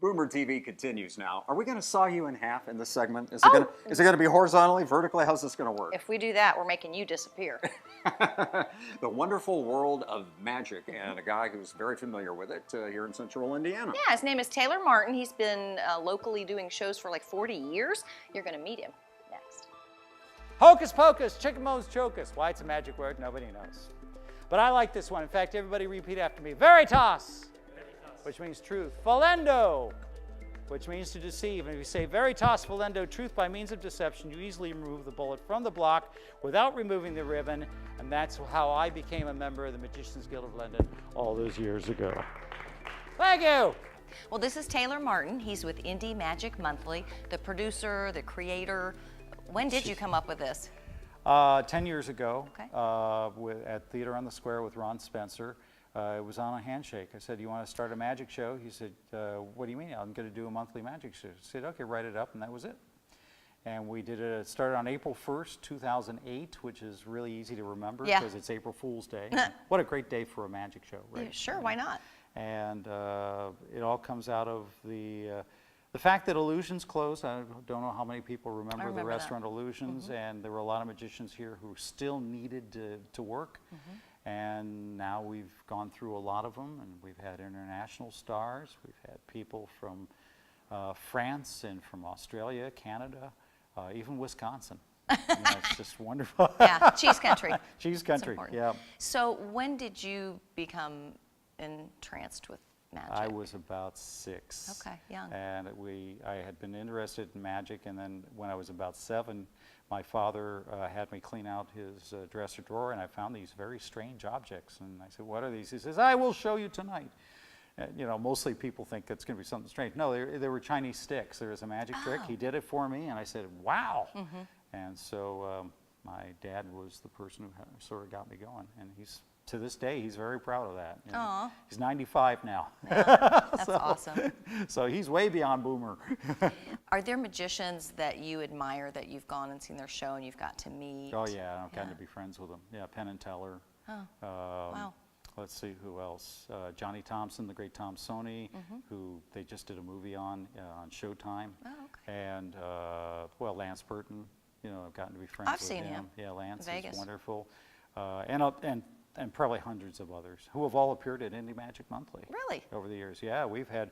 Boomer TV continues now. Are we going to saw you in half in this segment? Is it going to be horizontally, vertically? How's this going to work? If we do that, we're making you disappear. The wonderful world of magic, and a guy who's very familiar with it here in Central Indiana. Yeah, his name is Taylor Martin. He's been locally doing shows for like 40 years. You're going to meet him next. Hocus pocus, chicken bones chocus. Why it's a magic word, nobody knows. But I like this one. In fact, everybody repeat after me. Veritas, which means truth. Volendo, which means to deceive. And if you say veritas, volendo, truth by means of deception, you easily remove the bullet from the block without removing the ribbon. And that's how I became a member of the Magicians Guild of London all those years ago. Thank you. Well, this is Taylor Martin. He's with Indy Magic Monthly, the producer, the creator. When did you come up with this? 10 years ago, Okay. at Theater on the Square with Ron Spencer. It was on a handshake. I said, "You want to start a magic show?" He said, "What do you mean? I'm going to do a monthly magic show." I said, "Okay, write it up," and that was it. And we did it. It started on April 1st, 2008, which is really easy to remember because it's April Fool's Day. What a great day for a magic show, right? Yeah, sure, why not? And it all comes out of the fact that Illusions closed. I don't know how many people remember the restaurant that. Illusions, and there were a lot of magicians here who still needed to work. And now we've gone through a lot of them, and we've had international stars. We've had people from France and from Australia, Canada, even Wisconsin. It's just wonderful. Yeah, cheese country. Cheese country, yeah. So when did you become entranced with magic? I was about 6. Okay, young. And I had been interested in magic, and then when I was about 7, my father had me clean out his dresser drawer, and I found these very strange objects. And I said, "What are these?" He says, "I will show you tonight." Mostly people think it's going to be something strange. No, they were Chinese sticks. There was a magic trick. He did it for me, and I said, "Wow." And so my dad was the person who sort of got me going, and to this day, he's very proud of that. He's 95 now. That's awesome. So he's way beyond Boomer. Are there magicians that you admire that you've gone and seen their show and you've got to meet? Oh, yeah, I've gotten to be friends with them. Yeah, Penn and Teller. Wow. Let's see, who else? Johnny Thompson, the great Tom Sony, who they just did a movie on Showtime. Oh, okay. And, Lance Burton. I've gotten to be friends with him. I've seen him. Yeah, Lance Vegas. is wonderful. And probably hundreds of others who have all appeared at Indy Magic Monthly. Really? Over the years, yeah. We've had,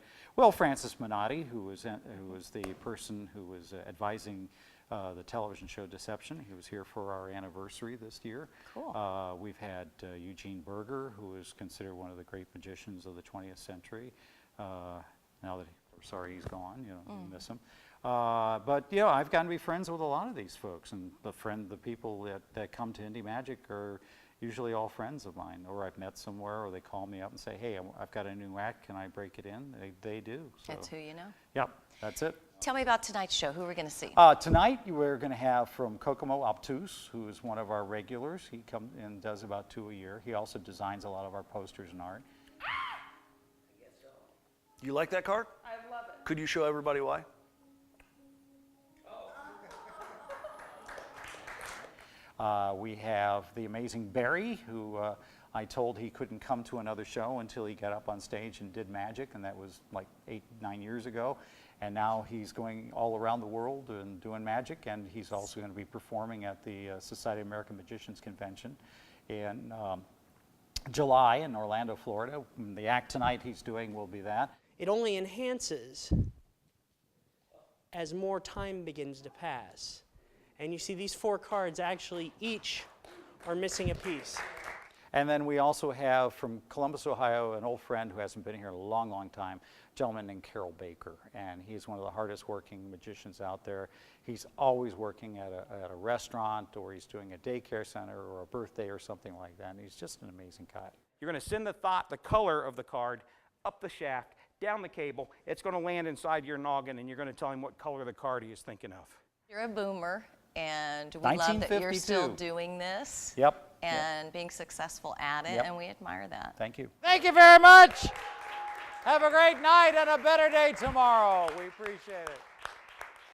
Francis Minotti, who was the person who was advising the television show Deception. He was here for our anniversary this year. Cool. We've had Eugene Berger, who is considered one of the great magicians of the 20th century. Now that, sorry he's gone, we miss him. But I've gotten to be friends with a lot of these folks, and the people that come to Indy Magic are usually all friends of mine, or I've met somewhere, or they call me up and say, "Hey, I've got a new act, can I break it in?" They do. So. That's who you know? Yep, that's it. Tell me about tonight's show. Who are we going to see? Tonight, we're going to have from Kokomo Obtuse, who is one of our regulars. He comes and does about 2 a year. He also designs a lot of our posters and art. You like that card? I love it. Could you show everybody why? We have the amazing Barry, who I told he couldn't come to another show until he got up on stage and did magic, and that was like 8-9 years ago. And now he's going all around the world and doing magic, and he's also going to be performing at the Society of American Magicians Convention in July in Orlando, Florida. And the act tonight he's doing will be that. It only enhances as more time begins to pass. And you see these 4 cards actually each are missing a piece. And then we also have from Columbus, Ohio, an old friend who hasn't been here in a long, long time, a gentleman named Carol Baker. And he's one of the hardest working magicians out there. He's always working at a restaurant, or he's doing a daycare center or a birthday or something like that. And he's just an amazing guy. You're going to send the color of the card up the shaft, down the cable. It's going to land inside your noggin, and you're going to tell him what color the card he is thinking of. You're a boomer, and we love that you're still doing this. Yep. And being successful at it, and we admire that. Thank you. Thank you very much. Have a great night and a better day tomorrow. We appreciate it.